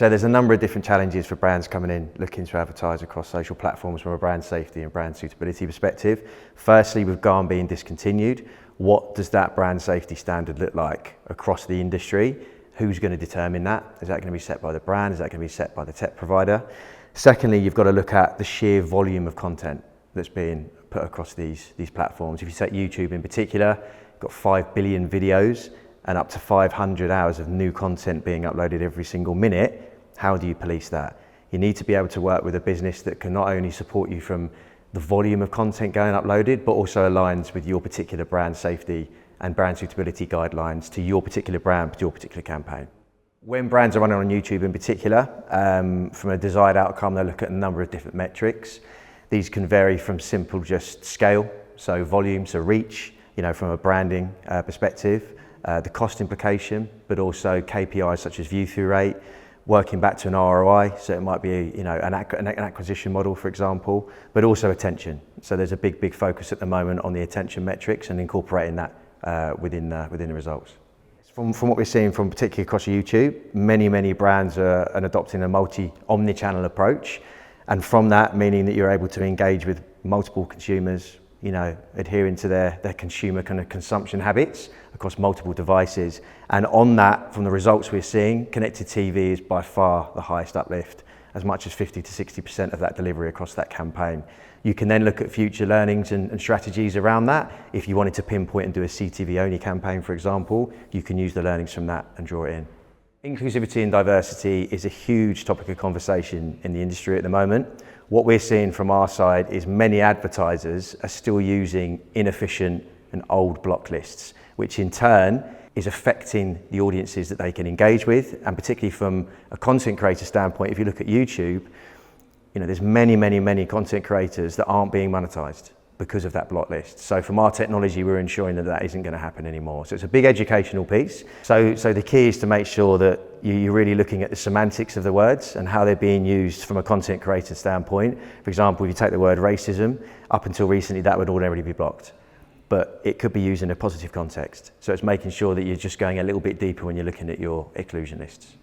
So there's a number of different challenges for brands coming in looking to advertise across social platforms from a brand safety and brand suitability perspective. Firstly, with GARM being discontinued, what does that brand safety standard look like across the industry? Who's going to determine that? Is that going to be set by the brand? Is that going to be set by the tech provider? Secondly, you've got to look at the sheer volume of content that's being put across these platforms. If you take YouTube in particular, you've got 5 billion videos and up to 500 hours of new content being uploaded every single minute. How do you police that? You need to be able to work with a business that can not only support you from the volume of content going uploaded, but also aligns with your particular brand safety and brand suitability guidelines to your particular brand, your particular campaign. When brands are running on YouTube in particular, from a desired outcome, they look at a number of different metrics. These can vary from simple just scale, so volume, so reach, from a branding perspective, the cost implication, but also KPIs such as view-through rate, working back to an ROI, so it might be an acquisition model, for example, but also attention. So there's a big focus at the moment on the attention metrics and incorporating that within the results. From what we're seeing from particularly across YouTube, many brands are adopting a omnichannel approach, and from that meaning that you're able to engage with multiple consumers, adhering to their consumer kind of consumption habits across multiple devices. And on that, from the results we're seeing, connected TV is by far the highest uplift, as much as 50 to 60% of that delivery across that campaign. You can then look at future learnings and strategies around that. If you wanted to pinpoint and do a CTV only campaign, for example, you can use the learnings from that and draw it in. Inclusivity and diversity is a huge topic of conversation in the industry at the moment. What we're seeing from our side is many advertisers are still using inefficient and old block lists, which in turn is affecting the audiences that they can engage with. And particularly from a content creator standpoint, if you look at YouTube, there's many content creators that aren't being monetized because of that block list. So from our technology, we're ensuring that isn't going to happen anymore. So it's a big educational piece. So the key is to make sure that you're really looking at the semantics of the words and how they're being used from a content creator standpoint. For example, if you take the word racism, up until recently, that would ordinarily be blocked. But it could be used in a positive context. So it's making sure that you're just going a little bit deeper when you're looking at your exclusion lists.